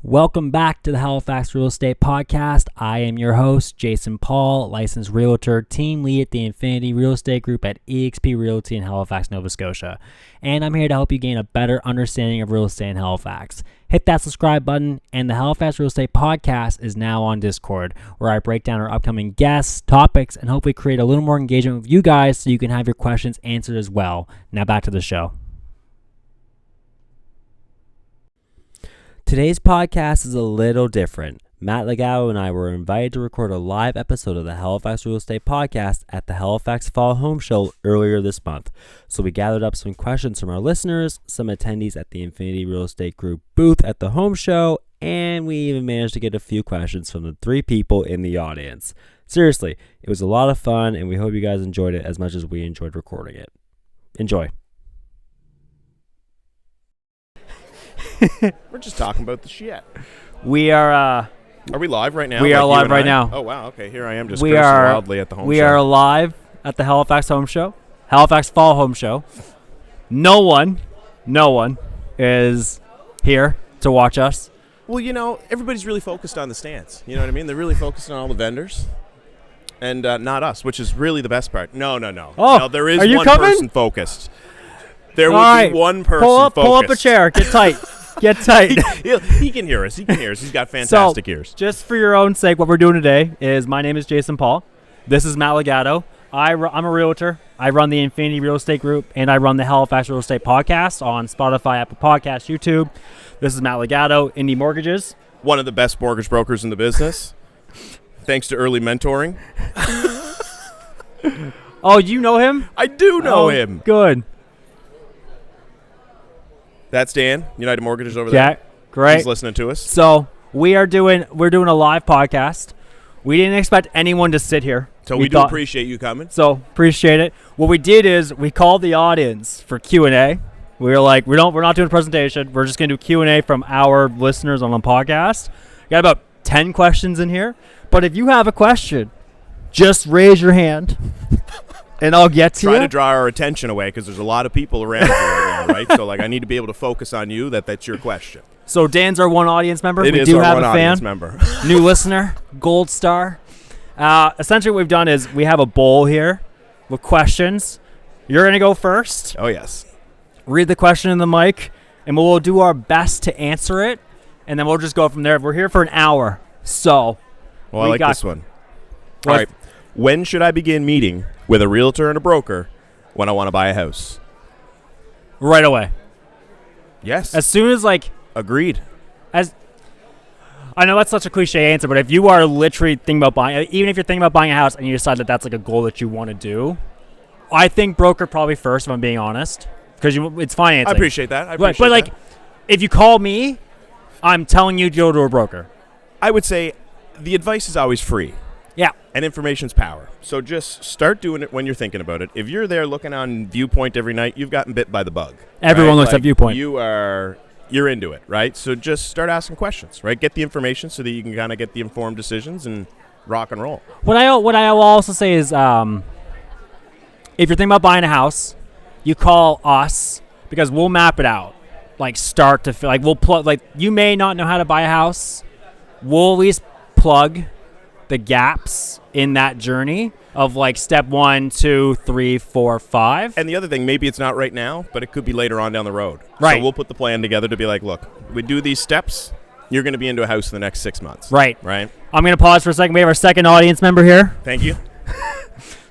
Welcome back to the Halifax Real Estate Podcast. I am your host, Jason Paul, licensed realtor, team lead at the Infinity Real Estate Group at eXp Realty in Halifax, Nova Scotia. And I'm here to help you gain a better understanding of real estate in Halifax. Hit that subscribe button, and the Halifax Real Estate Podcast is now on Discord, where I break down our upcoming guests, topics, and hopefully create a little more engagement with you guys so you can have your questions answered as well. Now back to the show. Today's podcast is a little different. Matt Legatto and I were invited to record a live episode of the Halifax Real Estate Podcast at the Halifax Fall Home Show earlier this month. So we gathered up some questions from our listeners, some attendees at the Infinity Real Estate Group booth at the home show, and we even managed to get a few questions from the three people in the audience. Seriously, it was a lot of fun, and we hope you guys enjoyed it as much as we enjoyed recording it. Enjoy. We're just talking about the shit. We are we live right now? We are live right now. Oh, wow. Okay, here I am just cursing wildly at the home show. We are live at the Halifax Home Show, Halifax Fall Home Show. No one is here to watch us. Well, you know, everybody's really focused on the stands. You know what I mean? They're really focused on all the vendors and not us, which is really the best part. No. Oh, no, there is one person focused. There would be one person focused. Pull up a chair. Get tight. Get tight. He can hear us. He's got fantastic ears. Just for your own sake, what we're doing today is my name is Jason Paul. This is Matt Legatto. I'm a realtor. I run the Infinity Real Estate Group, and I run the Halifax Real Estate Podcast on Spotify, Apple Podcasts, YouTube. This is Matt Legatto, Indie Mortgages. One of the best mortgage brokers in the business, thanks to early mentoring. Oh, you know him? I do know him. Good. That's Dan, United Mortgages over there. Yeah, great. He's listening to us. So we're doing a live podcast. We didn't expect anyone to sit here. So we do appreciate you coming. So appreciate it. What we did is we called the audience for Q&A. We were like, we're not doing a presentation. We're just gonna do Q&A from our listeners on the podcast. We got about 10 questions in here. But if you have a question, just raise your hand. And I'll get to Try to draw our attention away because there's a lot of people around here right now, right? So, I need to be able to focus on you. That's your question. So, Dan's our one audience member. We do have a fan. Member. New listener, gold star. Essentially, what we've done is we have a bowl here with questions. You're going to go first. Oh, yes. Read the question in the mic, and we'll do our best to answer it, and then we'll just go from there. We're here for an hour. So, well, I like this one. All right. When should I begin meeting with a realtor and a broker when I want to buy a house? Right away. Yes. As soon as Agreed. As I know that's such a cliche answer, but if you are literally thinking about buying, even if you're thinking about buying a house and you decide that that's a goal that you want to do, I think broker probably first, if I'm being honest, because it's financing. I appreciate that. But if you call me, I'm telling you to go to a broker. I would say the advice is always free. Yeah. And information's power. So just start doing it when you're thinking about it. If you're there looking on Viewpoint every night, you've gotten bit by the bug. Everyone looks at Viewpoint. You're into it, right? So just start asking questions, right? Get the information so that you can kind of get the informed decisions and rock and roll. What I will also say is if you're thinking about buying a house, you call us because we'll map it out. Start to we'll plug you may not know how to buy a house. We'll at least plug the gaps in that journey of step 1, 2, 3, 4, 5. And the other thing, maybe it's not right now, but it could be later on down the road. Right. So we'll put the plan together to be like, look, we do these steps, you're going to be into a house in the next 6 months. Right. Right. I'm going to pause for a second. We have our second audience member here. Thank you.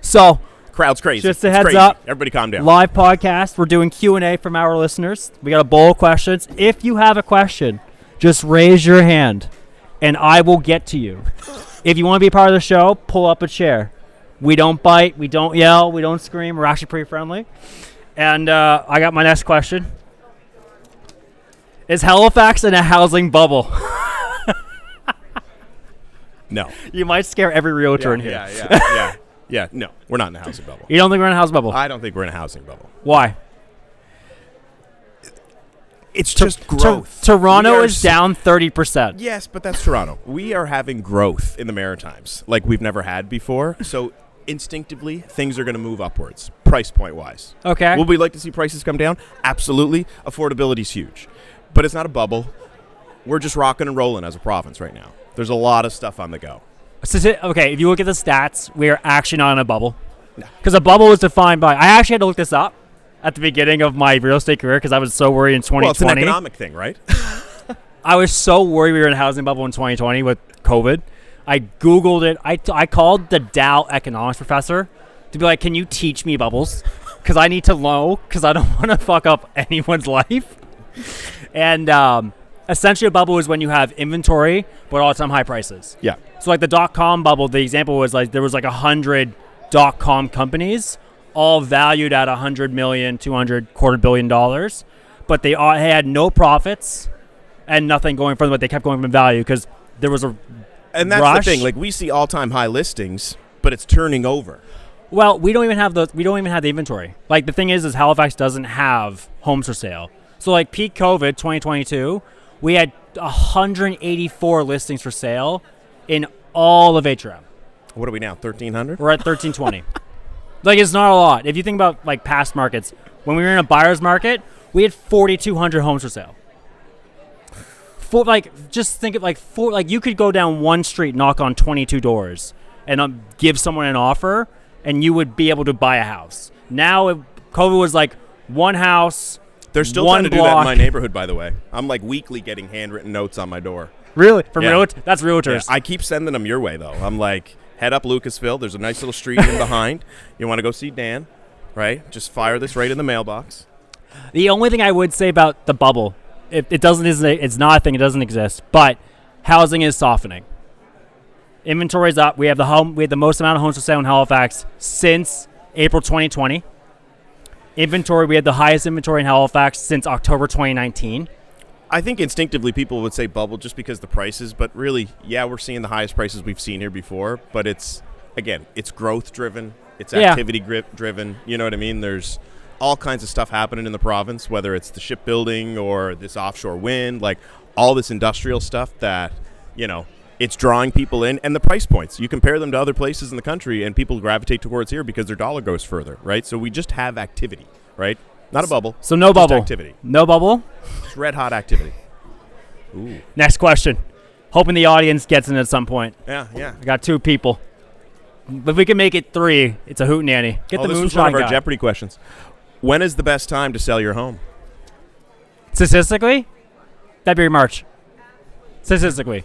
So, crowd's crazy. Just a heads up. Everybody calm down. Live podcast. We're doing Q&A from our listeners. We got a bowl of questions. If you have a question, just raise your hand and I will get to you. If you want to be a part of the show, pull up a chair. We don't bite. We don't yell. We don't scream. We're actually pretty friendly. And I got my next question. Is Halifax in a housing bubble? No. You might scare every realtor in here. Yeah. No, we're not in a housing bubble. You don't think we're in a housing bubble? I don't think we're in a housing bubble. Why? It's just growth. Toronto is down 30%. Yes, but that's Toronto. We are having growth in the Maritimes like we've never had before. So instinctively, things are going to move upwards, price point wise. Okay. Would we like to see prices come down? Absolutely. Affordability is huge. But it's not a bubble. we're just rocking and rolling as a province right now. There's a lot of stuff on the go. Okay, if you look at the stats, we are actually not in a bubble. Because a bubble is defined by... I actually had to look this up at the beginning of my real estate career because I was so worried in 2020. Well, it's an economic thing, right? I was so worried we were in a housing bubble in 2020 with COVID. I Googled it. I called the Dow economics professor to be like, can you teach me bubbles? Because I need to know, because I don't want to fuck up anyone's life. And essentially a bubble is when you have inventory but all-time high prices. Yeah. So like the dot-com bubble, the example was like there was like 100 dot-com companies all valued at $100 million, $200, $250 million, but they all had no profits and nothing going for them, but they kept going from value because there was a And that's rush. the thing. Like, we see all-time high listings, but it's turning over. Well, we don't even have the inventory. Like the thing is Halifax doesn't have homes for sale. So like peak COVID 2022, we had 184 listings for sale in all of HRM. What are we now, 1,300? We're at 1320. Like, it's not a lot. If you think about like past markets, when we were in a buyer's market, we had 4,200 homes for sale. Just think of like you could go down one street, knock on 22 doors, and give someone an offer, and you would be able to buy a house. Now, COVID was like one house. They're still one trying to block. do that in my neighborhood, by the way. I'm like weekly getting handwritten notes on my door. Really? From Yeah. That's realtors. Yeah, I keep sending them your way, though. I'm like, head up Lucasville. There's a nice little street in behind. You want to go see Dan, right? Just fire this right in the mailbox. The only thing I would say about the bubble, it's not a thing. It doesn't exist. But housing is softening. Inventory's up. We have the most amount of homes for sale in Halifax since April 2020. Inventory, we had the highest inventory in Halifax since October 2019. I think instinctively people would say bubble just because the prices, but really, yeah, we're seeing the highest prices we've seen here before. But it's growth driven. It's activity driven. You know what I mean? There's all kinds of stuff happening in the province, whether it's the shipbuilding or this offshore wind, like all this industrial stuff that, it's drawing people in. And the price points, you compare them to other places in the country and people gravitate towards here because their dollar goes further, right? So we just have activity, right? Not a bubble. So no bubble. Activity. No bubble. Just red hot activity. Ooh. Next question. Hoping the audience gets in at some point. Yeah. I got two people. If we can make it three, it's a hootenanny. Get the this was moonshine one of our guy. Jeopardy questions. When is the best time to sell your home? Statistically, February, March. Statistically.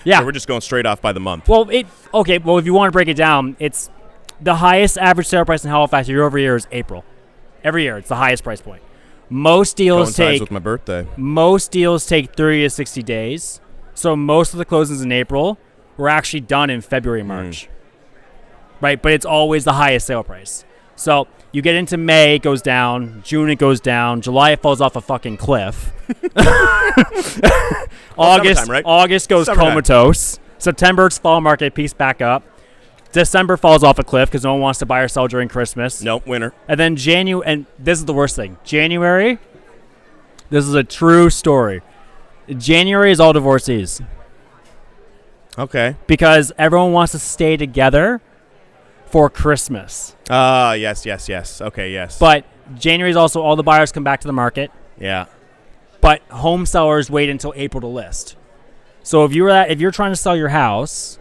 Yeah. So we're just going straight off by the month. Well, if you want to break it down, it's the highest average sale price in Halifax year over year is April. Every year, it's the highest price point. Most deals Coincides with my birthday. Most deals take 30 to 60 days. So most of the closings in April were actually done in February, March. Right? But it's always the highest sale price. So you get into May, it goes down. June, it goes down. July, it falls off a fucking cliff. August goes comatose. September, it's fall market, peaks back up. December falls off a cliff because no one wants to buy or sell during Christmas. Nope, winter. And then and this is the worst thing. January, this is a true story. January is all divorcees. Okay. Because everyone wants to stay together for Christmas. Yes. Okay, yes. But January is also all the buyers come back to the market. Yeah. But home sellers wait until April to list. So if you're trying to sell your house,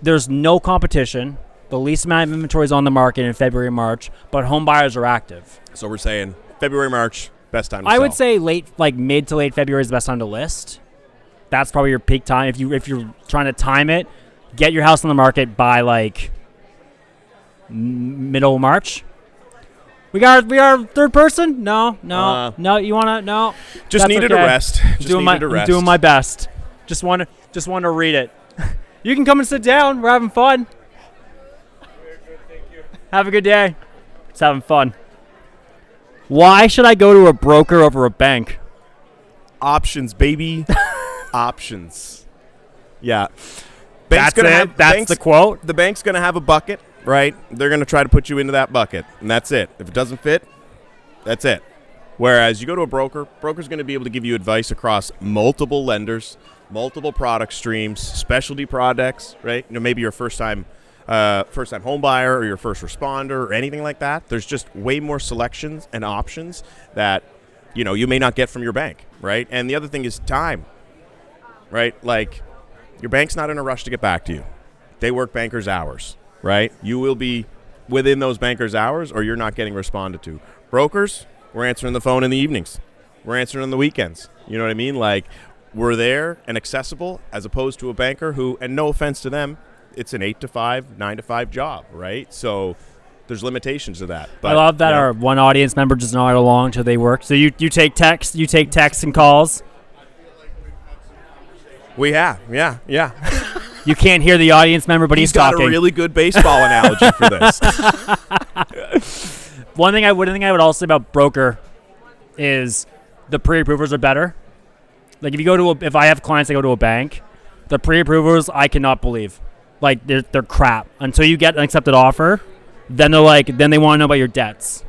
there's no competition. The least amount of inventory is on the market in February and March, but home buyers are active. So we're saying February, March, best time to sell. I would say mid to late February is the best time to list. That's probably your peak time. If you're trying to time it, get your house on the market by middle of March. We are third person? No. You wanna no? Just needed okay. a rest. I'm doing my best. Just want to read it. You can come and sit down. We're having fun. Very good, thank you. Have a good day. Just having fun. Why should I go to a broker over a bank? Options, baby. Options. Yeah. That's the quote. The bank's going to have a bucket, right? They're going to try to put you into that bucket, and that's it. If it doesn't fit, that's it. Whereas you go to a broker's going to be able to give you advice across multiple lenders, multiple product streams, specialty products, right? Maybe you're a first-time home buyer or your first responder or anything like that. There's just way more selections and options that, you may not get from your bank, right? And the other thing is time. right? Like, your bank's not in a rush to get back to you. They work bankers' hours, right? You will be within those bankers' hours or you're not getting responded to. Brokers, we're answering the phone in the evenings. We're answering on the weekends. You know what I mean? Like, we're there and accessible as opposed to a banker who, and no offense to them, it's an 8 to 5, 9 to 5 job, right? So there's limitations to that. But, I love that our one audience member does not along till they work. So you take texts and calls. We have, yeah. You can't hear the audience member, but he's got talking. a really good baseball analogy for this. One thing I would also say about broker is the pre-approvers are better. Like if I have clients that go to a bank, the pre-approvers I cannot believe. Like they're crap until you get an accepted offer. Then they want to know about your debts.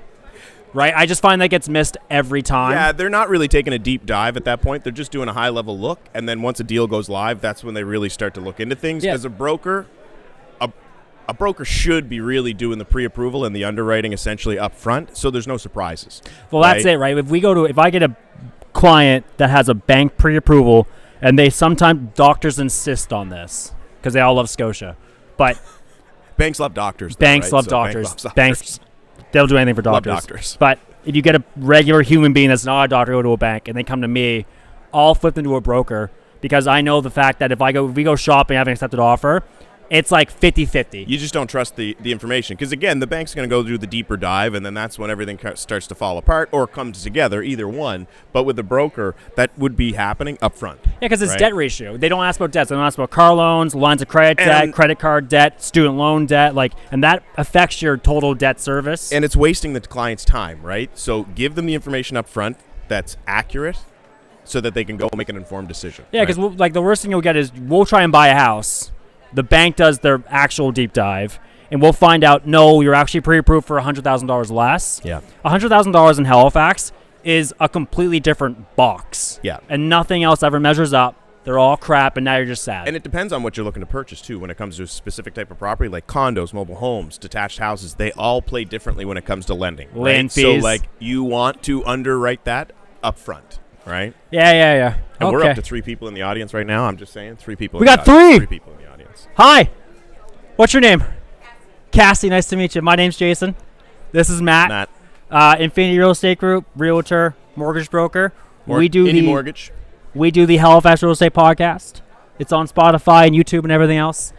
Right? I just find that gets missed every time. Yeah, they're not really taking a deep dive at that point. They're just doing a high-level look, and then once a deal goes live, that's when they really start to look into things. Yeah. As a broker, a broker should be really doing the pre-approval and the underwriting essentially up front, so there's no surprises. Well, that's it, right? If I get a client that has a bank pre-approval, and sometimes doctors insist on this because they all love Scotia, but banks love doctors. Banks love doctors. Banks. They'll do anything for doctors. Love doctors. But if you get a regular human being that's not a doctor go to a bank and they come to me, I'll flip into a broker because I know the fact that if we go shopping and have an accepted offer, it's like 50-50. You just don't trust the information because, again, the bank's going to go do the deeper dive, and then that's when everything starts to fall apart or comes together, either one. But with the broker, that would be happening up front. Yeah, because it's debt ratio. They don't ask about debts. They don't ask about car loans, lines of credit debt, credit card debt, student loan debt, and that affects your total debt service. And it's wasting the client's time, right? So give them the information up front that's accurate so that they can go make an informed decision. Yeah, because the worst thing you'll get is we'll try and buy a house. The bank does their actual deep dive, and we'll find out, no, you're actually pre-approved for $100,000 less. Yeah. $100,000 in Halifax is a completely different box. Yeah. And nothing else ever measures up. They're all crap, and now you're just sad. And it depends on what you're looking to purchase, too, when it comes to a specific type of property, like condos, mobile homes, detached houses. They all play differently when it comes to lending. Land fees. So, you want to underwrite that up front, right? Yeah. And we're up to 3 people in the audience right now. I'm just saying, 3 people. We got 3. 3 people in the audience. Hi. What's your name? Cassie. Nice to meet you. My name's Jason. This is Matt. Infinity Real Estate Group, realtor, mortgage broker. We do mortgage. We do the Halifax Real Estate Podcast. It's on Spotify and YouTube and everything else.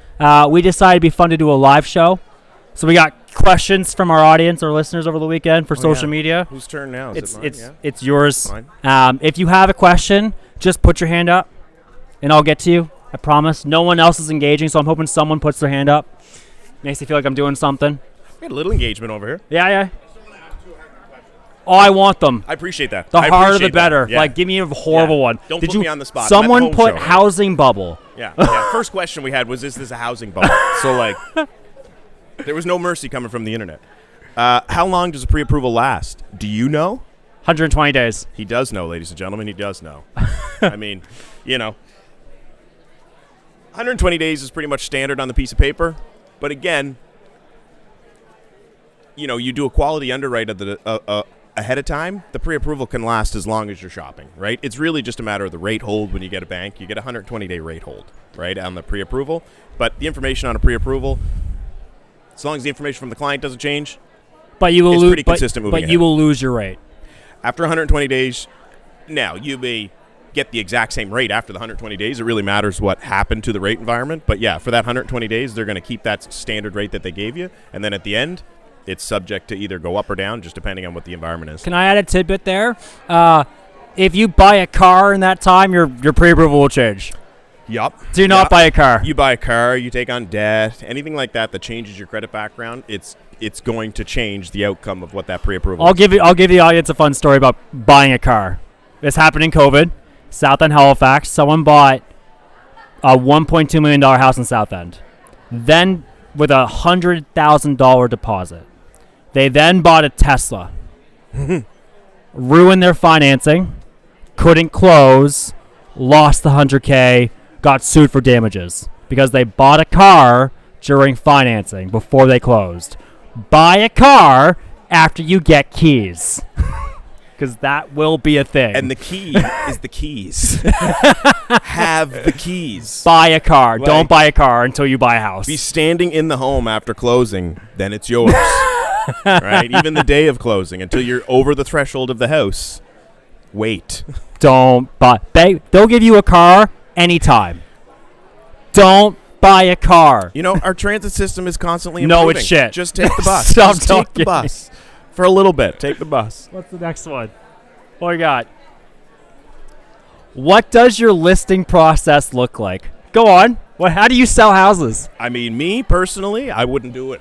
We decided it'd be fun to do a live show. So we got questions from our audience or listeners over the weekend for social media. Whose turn now? Is it mine? It's yours. Mine? If you have a question, just put your hand up, and I'll get to you. I promise. No one else is engaging, so I'm hoping someone puts their hand up. Makes me feel like I'm doing something. We had a little engagement over here. Yeah. Oh, I want them. I appreciate that. The harder, the better. Yeah. Like, give me a horrible one. Don't put me on the spot. Someone put housing bubble. Yeah. First question we had was, is this a housing bubble? So, there was no mercy coming from the internet. How long does a pre-approval last? Do you know? 120 days. He does know, ladies and gentlemen. He does know. 120 days is pretty much standard on the piece of paper. But again, you do a quality underwrite ahead of time. The pre-approval can last as long as you're shopping, right? It's really just a matter of the rate hold when you get a bank. You get a 120-day rate hold, right, on the pre-approval. But the information on a pre-approval, as long as the information from the client doesn't change, it's pretty consistent moving ahead. You will lose your rate. After 120 days, now you may get the exact same rate after the 120 days. It really matters what happened to the rate environment. But yeah, for that 120 days, they're going to keep that standard rate that they gave you. And then at the end, it's subject to either go up or down, just depending on what the environment is. Can I add a tidbit there? If you buy a car in that time, your pre-approval will change. Yup. Do not buy a car. You buy a car, you take on debt, anything like that changes your credit background, it's going to change the outcome of what that pre-approval is. I'll give the audience a fun story about buying a car. This happened in COVID. South End, Halifax. Someone bought a $1.2 million house in South End. Then with a $100,000 deposit. They then bought a Tesla. Ruined their financing. Couldn't close. Lost the $100K. Got sued for damages. Because they bought a car during financing before they closed. Buy a car after you get keys. because that will be a thing. And the key is the keys. Have the keys. Buy a car. Don't buy a car until you buy a house. Be standing in the home after closing, then it's yours. Right? Even the day of closing, until you're over the threshold of the house, wait. Don't buy. They'll give you a car anytime. Don't buy a car. You know, our transit system is constantly improving. No, it's shit. Just take the bus. Stop Just talking. take the bus. For a little bit. Take the bus. What's the next one? What do you got? What does your listing process look like? Go on. How do you sell houses? I mean, me personally, I wouldn't do it.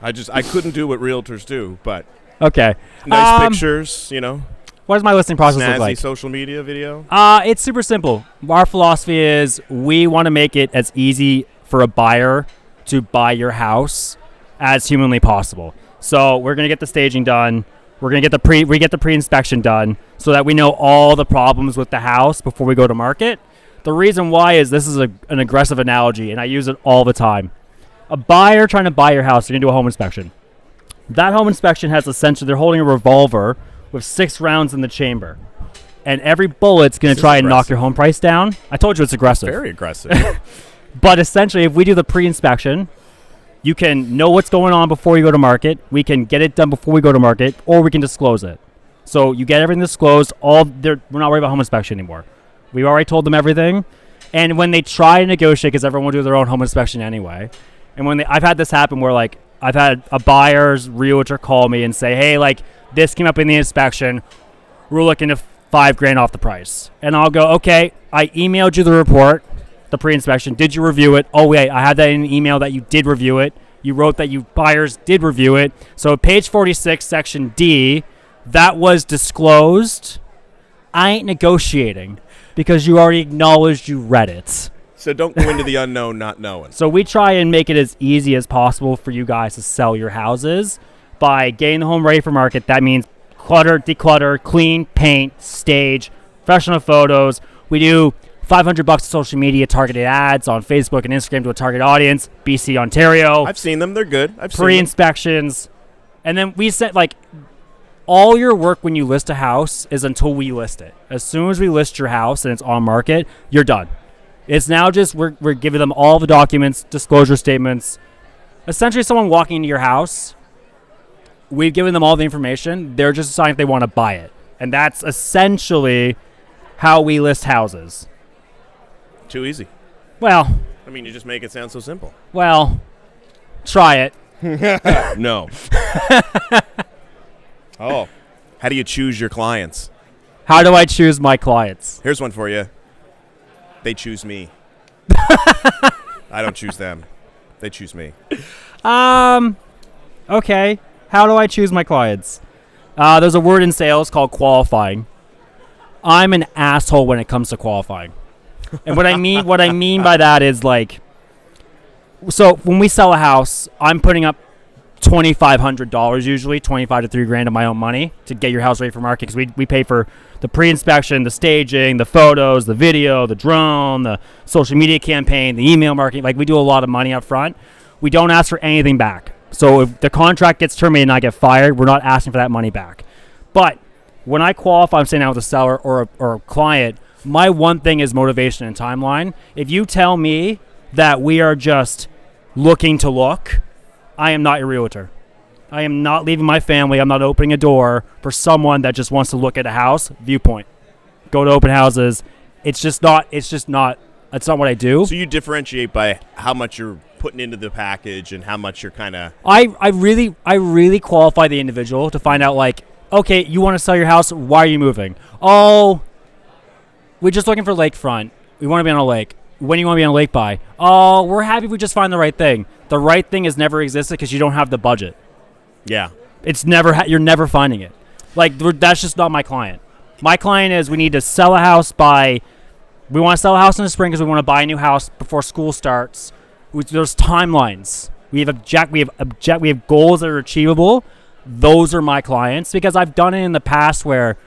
I couldn't do what realtors do, but Okay. nice pictures, you know. What does my listing process Snazzy look like? social media video. It's super simple. Our philosophy is we want to make it as easy for a buyer to buy your house as humanly possible. So we're gonna get the staging done. We're gonna get the pre-inspection done so that we know all the problems with the house before we go to market. The reason why is this is an aggressive analogy, and I use it all the time. A buyer trying to buy your house, they're gonna do a home inspection. That home inspection has essentially, they're holding a revolver with 6 rounds in the chamber. And every bullet's going to try and knock your home price down. I told you it's aggressive. Very aggressive. But essentially, if we do the pre-inspection, you can know what's going on before you go to market. We can get it done before we go to market, or we can disclose it. So you get everything disclosed. We're not worried about home inspection anymore. We've already told them everything. And when they try to negotiate, because everyone will do their own home inspection anyway. And I've had this happen where, like, I've had a buyer's realtor call me and say, hey, like, this came up in the inspection. We're looking to $5,000 off the price. And I'll go, okay, I emailed you the report, the pre-inspection. Did you review it? Oh, wait, I had that in an email that you did review it. You wrote that you buyers did review it. So page 46, section D, that was disclosed. I ain't negotiating because you already acknowledged you read it. So don't go into the unknown not knowing. So we try and make it as easy as possible for you guys to sell your houses by getting the home ready for market. That means clutter, declutter, clean, paint, stage, professional photos. We do $500 social media targeted ads on Facebook and Instagram to a target audience, BC, Ontario. I've seen them. They're good. Pre-inspections. And then we set, like, all your work when you list a house is until we list it. As soon as we list your house and it's on market, you're done. It's now just we're giving them all the documents, disclosure statements. Essentially, someone walking into your house, we've given them all the information. They're just deciding if they want to buy it. And that's essentially how we list houses. Too easy. Well, I mean, you just make it sound so simple. Well, try it. No. Oh. How do you choose your clients? How do I choose my clients? Here's one for you. They choose me. I don't choose them. They choose me. Okay. How do I choose my clients? There's a word in sales called qualifying. I'm an asshole when it comes to qualifying. And what I mean by that is, like, so when we sell a house, I'm putting up $2,500 usually, $2,500 to $3,000 of my own money to get your house ready for market, because we pay for the pre-inspection, the staging, the photos, the video, the drone, the social media campaign, the email marketing. Like, we do a lot of money up front. We don't ask for anything back. So if the contract gets terminated and I get fired, we're not asking for that money back. But when I qualify, I'm sitting down with a seller or a client, my one thing is motivation and timeline. If you tell me that we are just looking to look, I am not your realtor. I am not leaving my family. I'm not opening a door for someone that just wants to look at a house. Viewpoint. Go to open houses. It's not what I do. So you differentiate by how much you're putting into the package and how much you're kind of... I really qualify the individual to find out, like, okay, you want to sell your house. Why are you moving? Oh, we're just looking for lakefront. We want to be on a lake. When do you want to be on a lake by? Oh, we're happy if we just find the right thing. The right thing has never existed because you don't have the budget. Yeah. It's never you're never finding it. Like, that's just not my client. My client is, we need to sell a house we want to sell a house in the spring because we want to buy a new house before school starts. There's timelines. We have goals that are achievable. Those are my clients, because I've done it in the past where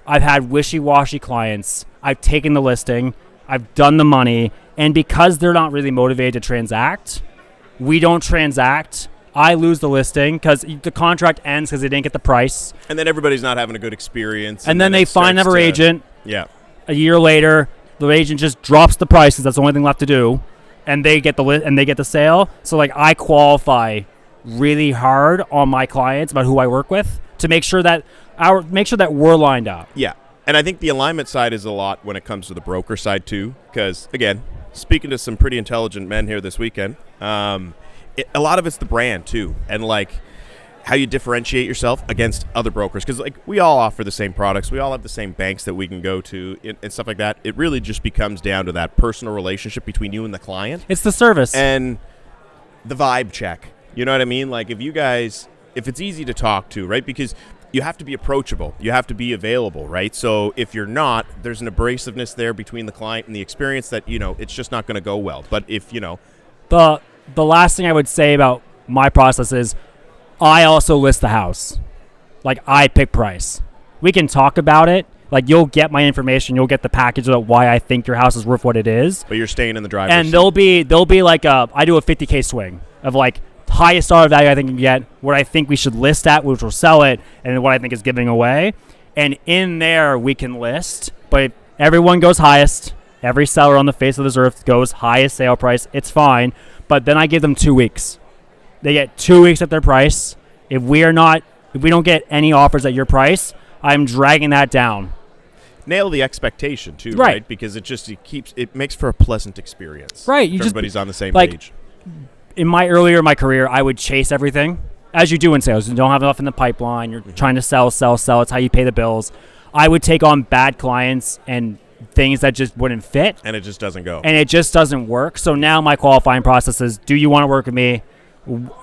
I've had wishy-washy clients. I've taken the listing. I've done the money. And because they're not really motivated to transact, we don't transact I lose the listing because the contract ends because they didn't get the price. And then everybody's not having a good experience. And then they find another agent. Yeah. A year later, the agent just drops the prices. That's the only thing left to do, and they get the sale. So like I qualify really hard on my clients about who I work with to make sure that we're lined up. Yeah. And I think the alignment side is a lot when it comes to the broker side too, because again, speaking to some pretty intelligent men here this weekend, a lot of it's the brand too, and like how you differentiate yourself against other brokers, because like we all offer the same products, we all have the same banks that we can go to and stuff like that. It really just becomes down to that personal relationship between you and the client. It's the service and the vibe check. You know what I mean? Like if it's easy to talk to, right? Because you have to be approachable. You have to be available, right? So if you're not, there's an abrasiveness there between the client and the experience that, it's just not going to go well. But if, The last thing I would say about my process is I also list the house. Like I pick price. We can talk about it. Like you'll get my information. You'll get the package about why I think your house is worth what it is. But you're staying in the driver's and seat. there'll be like I do a $50K swing of like highest dollar value I think you can get, what I think we should list at, which will sell it, and what I think is giving away. And in there we can list, but if everyone goes highest. Every seller on the face of this earth goes highest sale price. It's fine. But then I give them 2 weeks. They get 2 weeks at their price. If we don't get any offers at your price, I'm dragging that down. Nail the expectation too, right? Because it makes for a pleasant experience. Right. Everybody's on the same like, page. In my career, I would chase everything, as you do in sales. You don't have enough in the pipeline. You're trying to sell. It's how you pay the bills. I would take on bad clients and things that just wouldn't fit, and it just doesn't go, and it just doesn't work. So now my qualifying process is: do you want to work with me?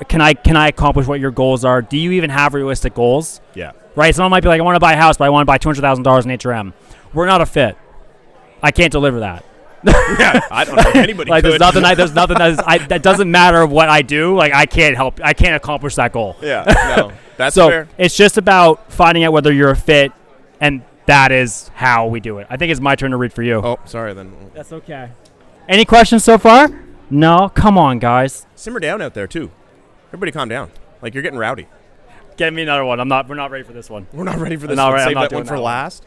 Can I accomplish what your goals are? Do you even have realistic goals? Yeah, right. Someone might be like, I want to buy a house, but I want to buy $200,000 in HRM. We're not a fit. I can't deliver that. Yeah, I don't know if anybody like could. There's nothing that doesn't matter what I do. Like I can't accomplish that goal. Yeah, no, that's so fair. It's just about finding out whether you're a fit, and that is how we do it. I think it's my turn to read for you. Oh, sorry then. That's okay. Any questions so far? No? Come on, guys. Simmer down out there, too. Everybody calm down. Like, you're getting rowdy. Get me another one. We're not ready for this one. We're not ready for this one. Save that one for last.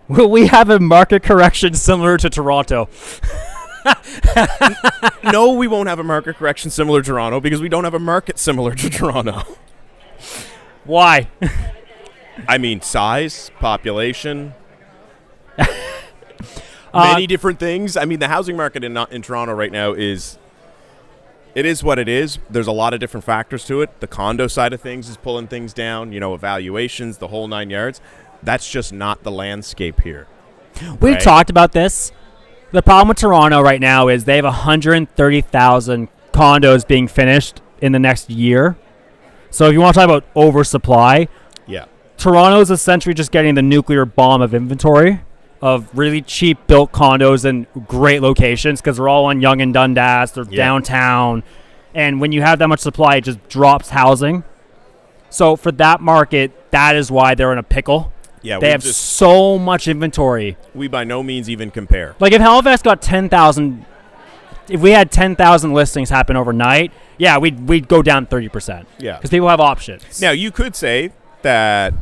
Will we have a market correction similar to Toronto? No, we won't have a market correction similar to Toronto because we don't have a market similar to Toronto. Why? I mean, size, population, many different things. I mean, the housing market in Toronto right now is what it is. There's a lot of different factors to it. The condo side of things is pulling things down, evaluations, the whole 9 yards. That's just not the landscape here. We've talked about this. The problem with Toronto right now is they have 130,000 condos being finished in the next year. So if you want to talk about oversupply, yeah, Toronto is essentially just getting the nuclear bomb of inventory of really cheap built condos in great locations because they're all on Yonge and Dundas, they're downtown. And when you have that much supply, it just drops housing. So for that market, that is why they're in a pickle. Yeah, they have so much inventory. We by no means even compare. Like if Halifax got 10,000, if we had 10,000 listings happen overnight, yeah, we'd go down 30%. Yeah, because people have options. Now you could say that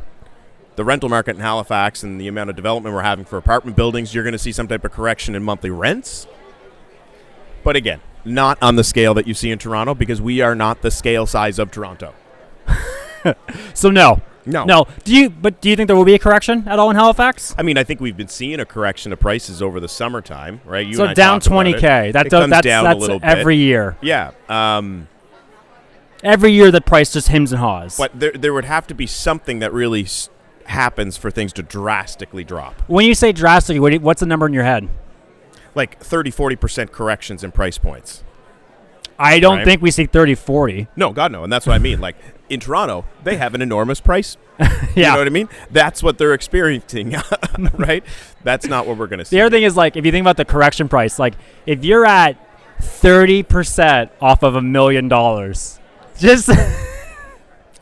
the rental market in Halifax and the amount of development we're having for apartment buildings, you're going to see some type of correction in monthly rents. But again, not on the scale that you see in Toronto because we are not the scale size of Toronto. So no. Do you think there will be a correction at all in Halifax? I mean, I think we've been seeing a correction of prices over the summertime, right? You so and I down $20K. That's down a little bit every year. Yeah. Every year that price just hems and haws. But there would have to be something that really happens for things to drastically drop. When you say drastically, what's the number in your head? Like 30-40% corrections in price points. I don't think we see 30-40. No, God, no. And that's what I mean. Like, in Toronto, they have an enormous price. Yeah. You know what I mean? That's what they're experiencing, right? That's not what we're going to see. The other thing is, like, if you think about the correction price, like, if you're at 30% off of $1 million, just...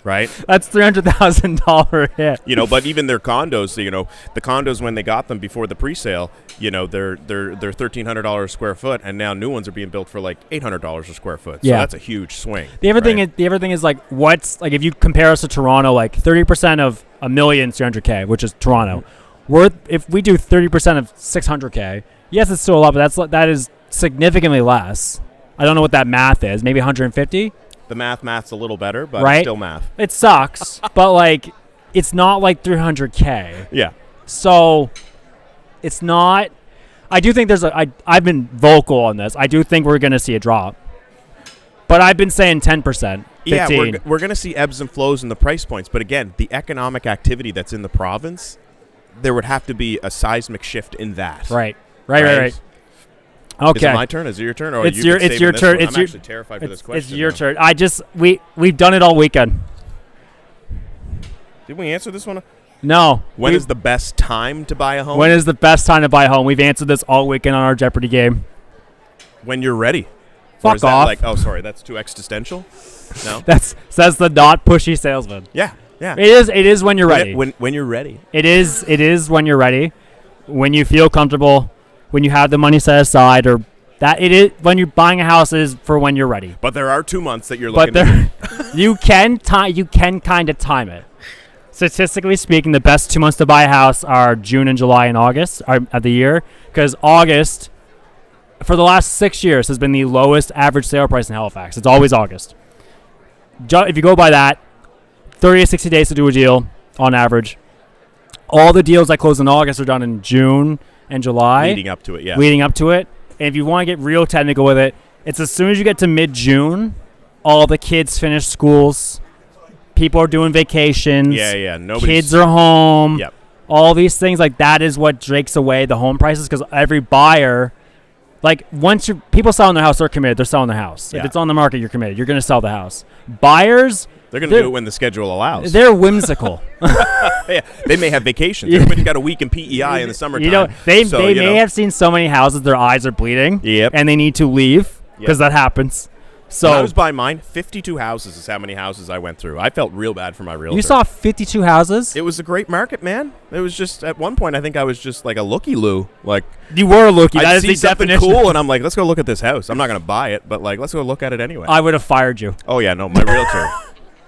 right? That's $300,000 hit. But even their condos, the condos when they got them before the pre-sale, they're $1,300 a square foot, and now new ones are being built for like $800 a square foot. So that's a huge swing. The other thing is like, what's like if you compare us to Toronto, like 30% of $1 million 300K, which is Toronto. If we do 30% of 600K, yes, it's still a lot, but that is significantly less. I don't know what that math is. Maybe 150. The math's a little better, but right? It's still math. It sucks, but like it's not like 300K. Yeah. So it's not. I do think I've been vocal on this. I do think we're going to see a drop, but I've been saying 10%. 15. Yeah, we're going to see ebbs and flows in the price points. But again, the economic activity that's in the province, there would have to be a seismic shift in that. Right. Okay. Is it my turn? Is it your turn? Or it's your turn. I'm actually terrified for this question. It's your turn. We've done it all weekend. Did we answer this one? No. When is the best time to buy a home? When is the best time to buy a home? We've answered this all weekend on our Jeopardy game. When you're ready. Fuck off. That's too existential? No. Says the not pushy salesman. Yeah. It is when you're ready. When you're ready. It is when you're ready. When you feel comfortable, when you have the money set aside, or that it is when you're buying a house is for when you're ready. But there are 2 months that you're looking at. you can kind of time it. Statistically speaking, the best 2 months to buy a house are June and July and August of the year, because August, for the last 6 years, has been the lowest average sale price in Halifax. It's always August. If you go by that, 30 to 60 days to do a deal on average. All the deals that close in August are done in June and July. Leading up to it, yeah. And if you want to get real technical with it, it's as soon as you get to mid-June, all the kids finish schools. People are doing vacations. Yeah. Kids are home. Yep. All these things, like that is what drakes away the home prices, because every buyer, like once people selling their house, they're committed. They're selling their house. Yeah. If it's on the market, you're committed. You're going to sell the house. Buyers, they're going to do it when the schedule allows. They're whimsical. Yeah, they may have vacations. Everybody's got a week in PEI in the summertime. They may have seen so many houses, their eyes are bleeding. Yep. And they need to leave because that happens. So when I was buying mine, 52 houses is how many houses I went through. I felt real bad for my realtor. You saw 52 houses? It was a great market, man. It was just, at one point, I think I was just like a looky-loo. Like, you were a looky. I'd see something cool, and I'm like, let's go look at this house. I'm not going to buy it, but like, let's go look at it anyway. I would have fired you. Oh, yeah, no, my realtor.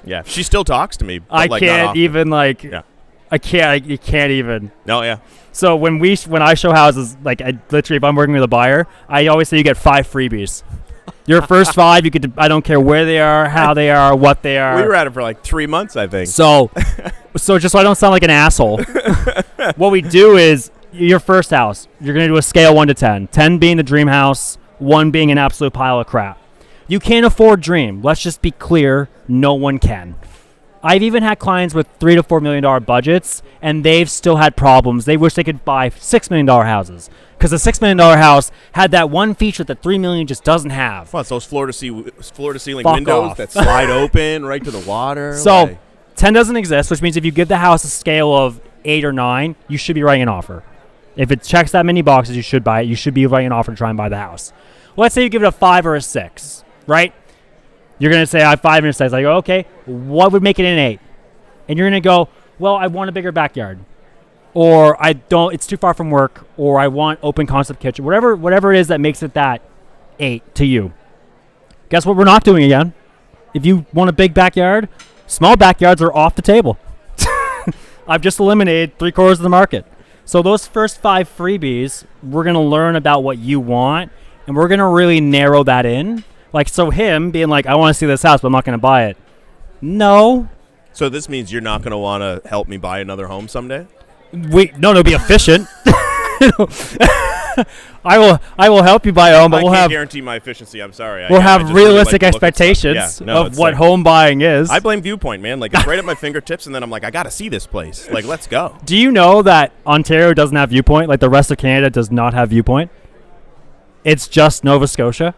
Yeah, she still talks to me. But I can't even, like, yeah. I can't even. No, yeah. So when I show houses, like, literally, if I'm working with a buyer, I always say you get 5 freebies. Your first 5, you could. I don't care where they are, how they are, what they are. We were at it for like 3 months, I think. So just so I don't sound like an asshole, what we do is your first house, you're going to do a scale 1 to 10. 10 being the dream house, 1 being an absolute pile of crap. You can't afford dream. Let's just be clear. No one can. I've even had clients with $3 to $4 million budgets, and they've still had problems. They wish they could buy $6 million houses, because the $6 million house had that one feature that $3 million just doesn't have. Well, it's those floor-to-ceiling Fuck windows off. that slide open right to the water. So 10 doesn't exist, which means if you give the house a scale of 8 or 9, you should be writing an offer. If it checks that many boxes, you should buy it. You should be writing an offer to try and buy the house. Well, let's say you give it a 5 or a 6, right? You're going to say, I have 5 and a 6. I go, okay, what would make it an 8? And you're going to go, well, I want a bigger backyard. Or it's too far from work. Or I want open concept kitchen. Whatever it is that makes it that 8 to you. Guess what we're not doing again? If you want a big backyard, small backyards are off the table. I've just eliminated 3/4 of the market. So those first 5 freebies, we're going to learn about what you want. And we're going to really narrow that in. Like, so him being like, I want to see this house, but I'm not going to buy it. No. So this means you're not going to want to help me buy another home someday? No, be efficient. I will help you buy a home, but we'll have guarantee my efficiency. I'm sorry. We'll have realistic expectations of what home buying is. I blame Viewpoint, man. Like, it's right at my fingertips, and then I'm like, I got to see this place. Like, let's go. Do you know that Ontario doesn't have Viewpoint? Like, the rest of Canada does not have Viewpoint. It's just Nova Scotia.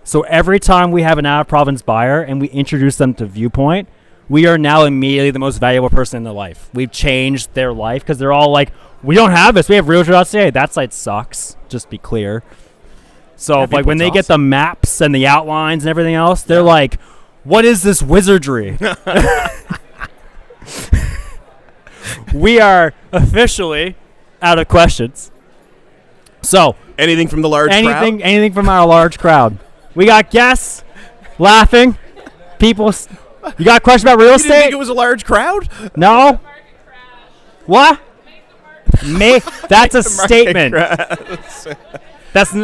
So every time we have an out-of-province buyer and we introduce them to Viewpoint, we are now immediately the most valuable person in their life. We've changed their life because they're all like, we don't have this. We have Realtor.ca. That site sucks. Just be clear. So like when they get the maps and the outlines and everything else, they're like, What is this wizardry? We are officially out of questions. So anything from the large crowd? Anything from our large crowd. We got guests laughing. People. You got a question about real You estate? didn't think it was a large crowd? No. What? That's a statement. That's.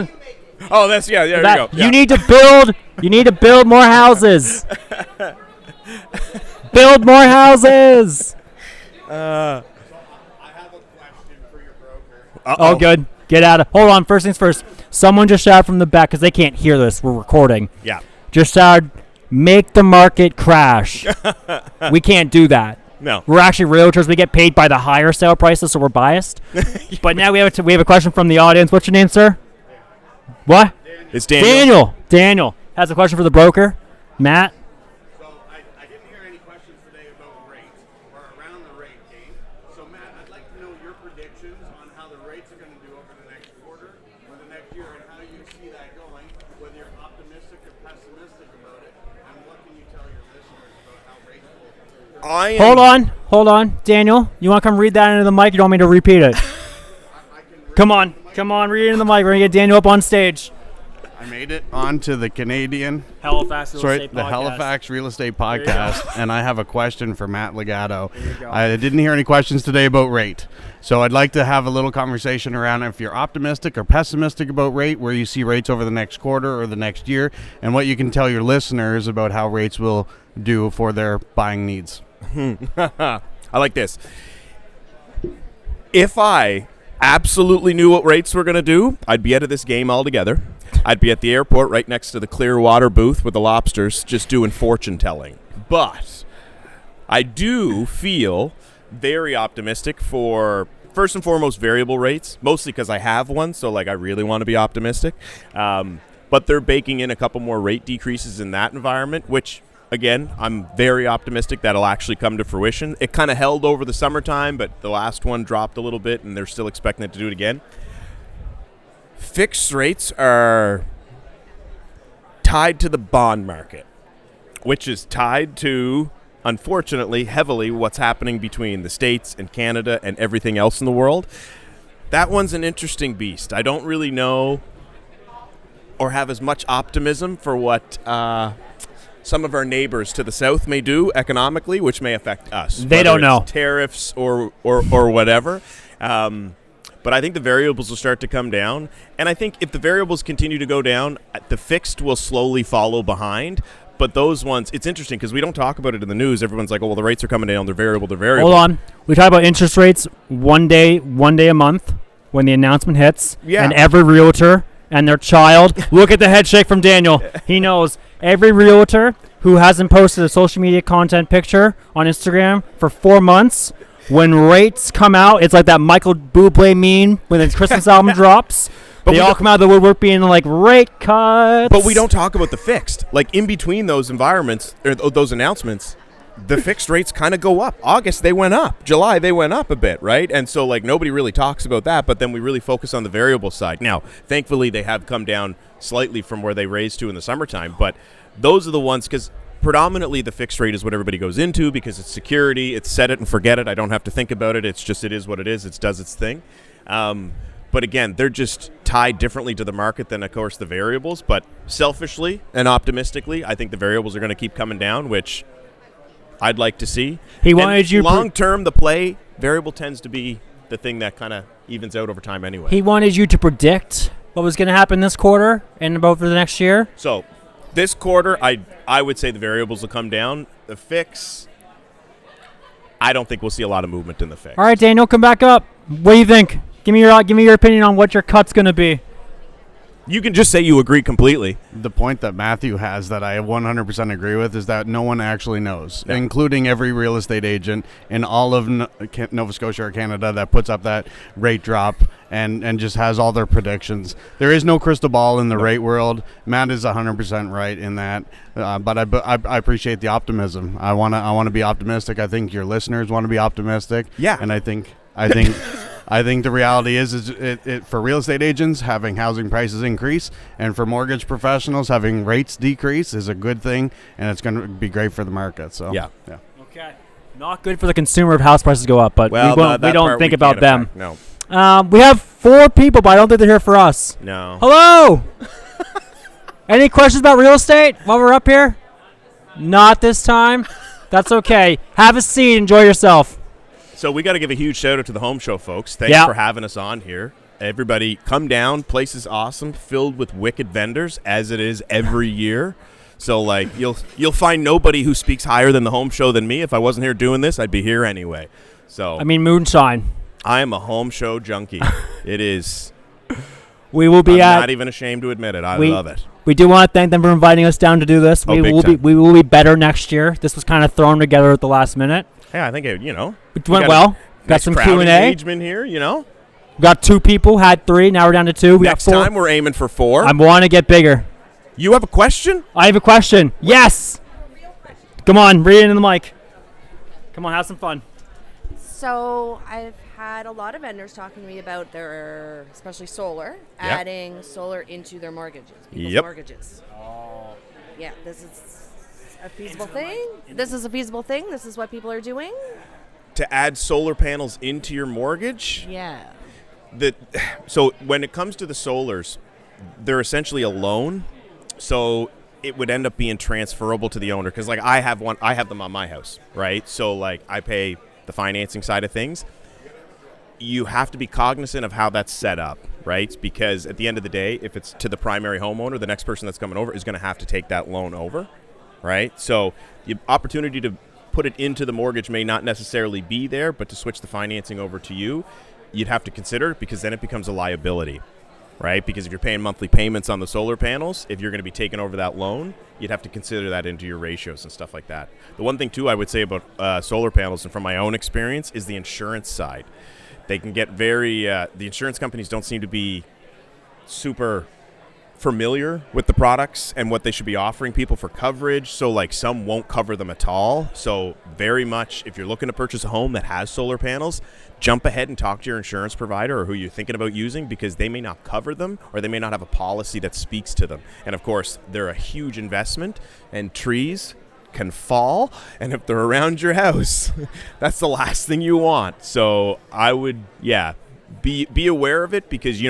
Oh, that's there you go. Yeah. You need to build more houses. Build more houses. I have a question for your broker. Oh, good. Get out of. Hold on. First things first. Someone just shouted from the back because they can't hear this. We're recording. Yeah. Just shouted, make the market crash. We can't do that. No. We're actually realtors. We get paid by the higher sale prices, so we're biased. But now we have a question from the audience. What's your name, sir? What? It's Daniel. Daniel has a question for the broker. Matt? So I didn't hear any questions today about rates or around the rate game. So Matt, I'd like to know your predictions on how the rates are going to do over the next quarter or the next year and how you see that going, whether you're optimistic or pessimistic about it, and what can you tell your listeners about how rates will... Hold on. Daniel, you want to come read that into the mic? You don't want me to repeat it? Come on, read it in the mic. We're going to get Daniel up on stage. I made it onto the Canadian, Halifax Real Estate the Podcast. Halifax Real Estate Podcast, and I have a question for Matt Legatto. There you go. I didn't hear any questions today about rate, so I'd like to have a little conversation around if you're optimistic or pessimistic about rate, where you see rates over the next quarter or the next year, and what you can tell your listeners about how rates will do for their buying needs. I like this. If I absolutely knew what rates were going to do, I'd be out of this game altogether. I'd be at the airport right next to the Clearwater booth with the lobsters just doing fortune telling. But I do feel very optimistic for, first and foremost, variable rates, mostly because I have one, so I really want to be optimistic. But they're baking in a couple more rate decreases in that environment, which, again, I'm very optimistic that'll actually come to fruition. It kind of held over the summertime, but the last one dropped a little bit, and they're still expecting it to do it again. Fixed rates are tied to the bond market, which is tied to, unfortunately, heavily what's happening between the States and Canada and everything else in the world. That one's an interesting beast. I don't really know or have as much optimism for what some of our neighbors to the south may do economically, which may affect us. They don't know. Tariffs or whatever. But I think the variables will start to come down. And I think if the variables continue to go down, the fixed will slowly follow behind. But those ones, it's interesting because we don't talk about it in the news. Everyone's like, oh, well, the rates are coming down. They're variable. Hold on. We talk about interest rates one day a month when the announcement hits. Yeah. And every realtor and their child, look at the head shake from Daniel. He knows every realtor who hasn't posted a social media content picture on Instagram for 4 months. When rates come out, it's like that Michael Bublé meme when his Christmas album drops. They all come out of the woodwork being like, rate cuts. But we don't talk about the fixed. In between those environments, or those announcements, the fixed rates kind of go up. August, they went up. July, they went up a bit, right? And so, nobody really talks about that, but then we really focus on the variable side. Now, thankfully, they have come down slightly from where they raised to in the summertime, but those are the ones, because predominantly the fixed rate is what everybody goes into because it's security. It's set it and forget it. I don't have to think about it. It's just, it is what it is. It does its thing. But again, they're just tied differently to the market than, of course, the variables. But selfishly and optimistically, I think the variables are going to keep coming down, which I'd like to see. He wanted you long-term, the play variable tends to be the thing that kind of evens out over time anyway. He wanted you to predict what was going to happen this quarter and about for the next year. So this quarter, I would say the variables will come down. The fix, I don't think we'll see a lot of movement in the fix. All right, Daniel, come back up. What do you think? Give me your opinion on what your cut's going to be. You can just say you agree completely. The point that Matthew has that I 100% agree with is that no one actually knows, Yeah. including every real estate agent in all of Nova Scotia or Canada that puts up that rate drop and just has all their predictions. There is no crystal ball in the rate world. Matt is 100% right in that, but I appreciate the optimism. I want to be optimistic. I think your listeners want to be optimistic. Yeah. And I think I think the reality is it for real estate agents, having housing prices increase, and for mortgage professionals, having rates decrease is a good thing, and it's going to be great for the market. So Yeah. Okay. Not good for the consumer if house prices go up, but we that don't part think we about can't them. affect. No. We have 4 people, but I don't think they're here for us. No. Hello! Any questions about real estate while we're up here? Not this time. That's okay. Have a seat. Enjoy yourself. So we got to give a huge shout out to the home show folks. Thanks for having us on here. Everybody come down. Place is awesome, filled with wicked vendors, as it is every year. So like you'll find nobody who speaks higher than the home show than me. If I wasn't here doing this, I'd be here anyway. So I mean, moonshine. I am a home show junkie. It is. We will be I'm not even ashamed to admit it. I love it. We do want to thank them for inviting us down to do this. We will be better next year. This was kind of thrown together at the last minute. Yeah, I think it went well. Got some Q&A. Engagement here, Got 2 people, had 3, now we're down to 2. Next time we're aiming for 4. I want to get bigger. You have a question? I have a question. Yes. Come on, read it in the mic. Come on, have some fun. So I've had a lot of vendors talking to me about their, especially solar, adding solar into their mortgages. People's mortgages. Oh. Yeah, this is a feasible thing. This is a feasible thing. This is what people are doing. To add solar panels into your mortgage? Yeah. So when it comes to the solars, they're essentially a loan. So it would end up being transferable to the owner because, like, I have them on my house, right? So, like, I pay the financing side of things. You have to be cognizant of how that's set up, right? Because at the end of the day, if it's to the primary homeowner, the next person that's coming over is going to have to take that loan over, right? So the opportunity to put it into the mortgage may not necessarily be there, but to switch the financing over to you, you'd have to consider it because then it becomes a liability. Right? Because if you're paying monthly payments on the solar panels, if you're going to be taking over that loan, you'd have to consider that into your ratios and stuff like that. The one thing, too, I would say about solar panels, and from my own experience, is the insurance side. They can get the insurance companies don't seem to be super familiar with the products and what they should be offering people for coverage. So, like, some won't cover them at all. So, very much, if you're looking to purchase a home that has solar panels, jump ahead and talk to your insurance provider or who you're thinking about using because they may not cover them or they may not have a policy that speaks to them. And, of course, they're a huge investment, and trees can fall. And if they're around your house, that's the last thing you want. So, I would, be aware of it because,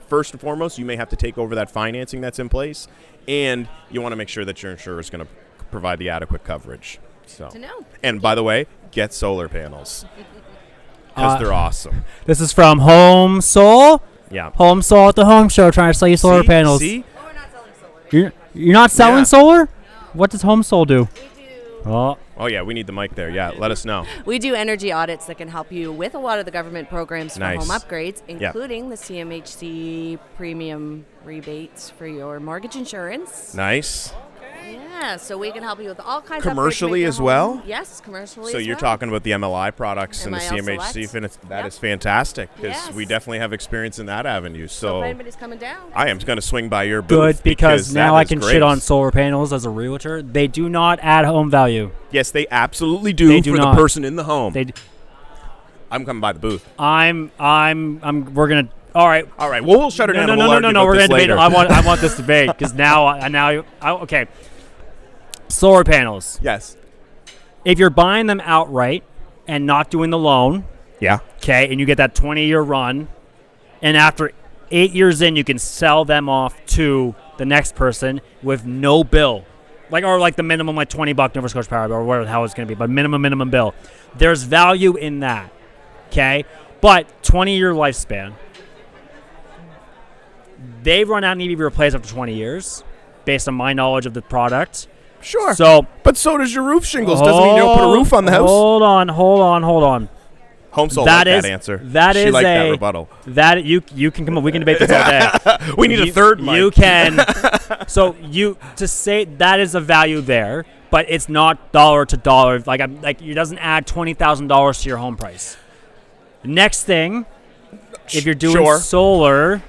first and foremost, you may have to take over that financing that's in place, and you want to make sure that your insurer is going to provide the adequate coverage. So, to know. And by the way, get solar panels because they're awesome. This is from Home Soul. Yeah. Home Soul at the Home Show trying to sell you solar panels. See? Oh, we're not selling solar. You're not selling solar? No. What does Home Soul do? We do. Oh, yeah, we need the mic there. Yeah, let us know. We do energy audits that can help you with a lot of the government programs for home upgrades, including the CMHC premium rebates for your mortgage insurance. Nice. Yeah, so we can help you with all kinds of commercially as well? Yes, commercially so as you're well. talking about the MLI products and the CMHC. That is fantastic because we definitely have experience in that avenue. So if anybody's coming down, I am going to swing by your Good, booth because now I can shit on solar panels as a realtor. They do not add home value. Yes, they absolutely do for the person in the home. I'm coming by the booth. We're gonna. All right. Well, we'll shut it down. No. We're gonna debate. I want this debate because okay. Solar panels. Yes. If you're buying them outright and not doing the loan, okay, and you get that 20-year run, and after 8 years in, you can sell them off to the next person with no bill, like the minimum, like $20 Nova Scotia Power bill or whatever the hell it's going to be, but minimum bill. There's value in that, okay, but 20-year lifespan. They run out and need to be replaced after 20 years, based on my knowledge of the product. Sure. So, but so does your roof shingles. Doesn't mean you don't put a roof on the house. Hold on. Home Soul like that answer. She liked that rebuttal. That you can come up. We can debate this all day. We need a third mic. You can. So to say that is a value there, but it's not dollar to dollar. Like it doesn't add $20,000 to your home price. Next thing, if you're doing solar,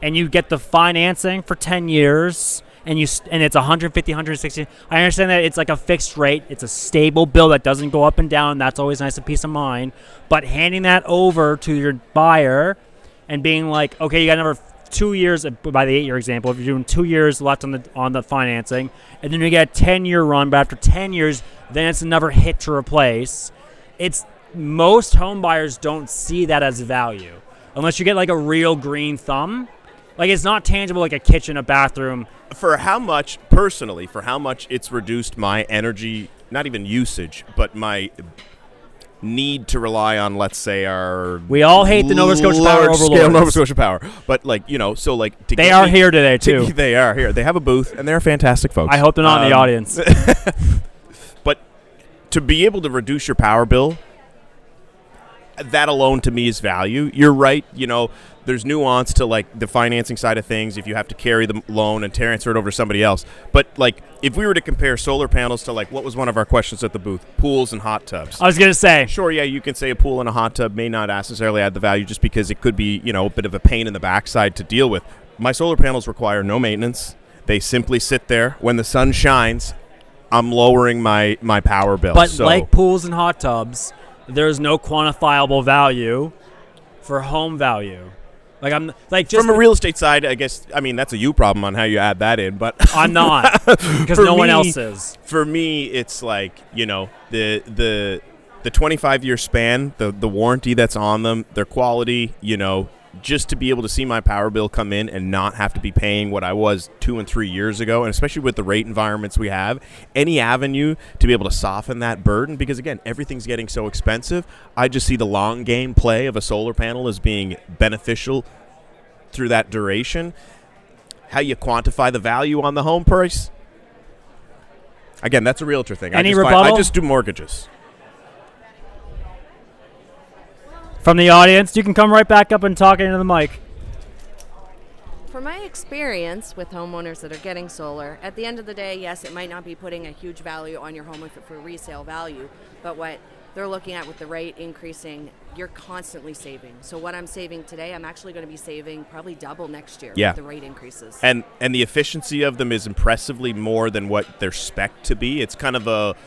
and you get the financing for 10 years. and it's 150, 160. I understand that it's like a fixed rate. It's a stable bill that doesn't go up and down. That's always nice and peace of mind. But handing that over to your buyer and being like, okay, you got another 2 years by the 8-year example. If you're doing 2 years left on the financing, and then you get a 10-year run, but after 10 years, then it's another hit to replace. Most home buyers don't see that as value unless you get like a real green thumb. Like, it's not tangible like a kitchen, a bathroom. For how much it's reduced my energy, not even usage, but my need to rely on, let's say, our... We all hate the Nova Scotia Power overlords. Large-scale Nova Scotia Power. But, like, so, like... They are here today, too. They are here. They have a booth, and they're fantastic folks. I hope they're not in the audience. But to be able to reduce your power bill, that alone to me is value. You're right, there's nuance to like the financing side of things if you have to carry the loan and transfer it over to somebody else. But like if we were to compare solar panels to like what was one of our questions at the booth, pools and hot tubs. I was going to say. Sure, yeah, you can say a pool and a hot tub may not necessarily add the value just because it could be, a bit of a pain in the backside to deal with. My solar panels require no maintenance. They simply sit there. When the sun shines, I'm lowering my power bill. But like pools and hot tubs, there's no quantifiable value for home value. Like I'm like just from a real estate side, I guess. I mean, that's a you problem on how you add that in, but I'm not because no one else is. For me, it's like the 25-year span, the warranty that's on them, their quality. Just to be able to see my power bill come in and not have to be paying what I was 2 and 3 years ago, and especially with the rate environments we have, any avenue to be able to soften that burden, because again, everything's getting so expensive. I just see the long game play of a solar panel as being beneficial through that duration. How you quantify the value on the home price? Again, that's a realtor thing. Any rebuttal? I just do mortgages. From the audience, you can come right back up and talk into the mic. From my experience with homeowners that are getting solar, at the end of the day, yes, it might not be putting a huge value on your home for resale value, but what they're looking at with the rate increasing, you're constantly saving. So what I'm saving today, I'm actually going to be saving probably double next year with the rate increases. And the efficiency of them is impressively more than what they're spec'd to be. It's kind of a,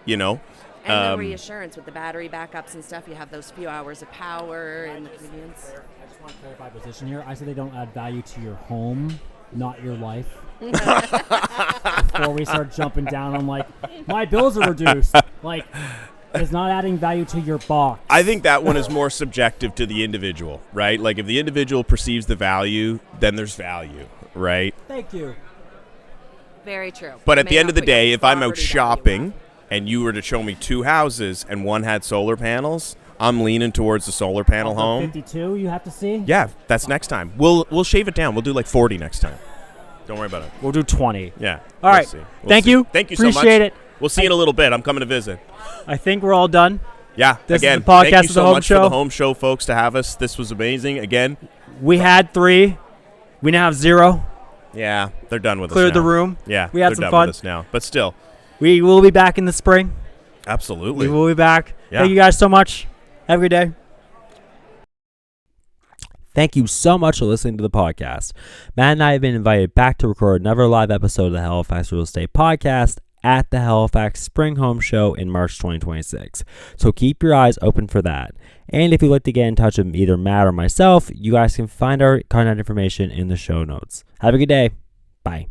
And the reassurance with the battery backups and stuff, you have those few hours of power and the convenience. I just want to clarify position here. I said they don't add value to your home, not your life. Before we start jumping down, I'm like, my bills are reduced. Like, it's not adding value to your box. I think that one is more subjective to the individual, right? Like, if the individual perceives the value, then there's value, right? Thank you. Very true. But at the end of the day, if I'm out shopping and you were to show me 2 houses and one had solar panels, I'm leaning towards the solar panel home. 52 you have to see? Yeah, that's next time. We'll shave it down. We'll do like 40 next time. Don't worry about it. We'll do 20. Yeah. All right. Thank you. Thank you so much. Appreciate it. We'll see you in a little bit. I'm coming to visit. I think we're all done. Yeah. This again, is the podcast thank you of the so home much show. for the home show, folks, to have us. This was amazing. Again, we had 3. We now have 0. Yeah, they're done with us Cleared now. the room. Yeah, we had they're some done fun. with us now. But still, we will be back in the spring. Absolutely. We will be back. Yeah. Thank you guys so much. Have a good day. Thank you so much for listening to the podcast. Matt and I have been invited back to record another live episode of the Halifax Real Estate Podcast at the Halifax Spring Home Show in March 2026. So keep your eyes open for that. And if you'd like to get in touch with either Matt or myself, you guys can find our contact information in the show notes. Have a good day. Bye.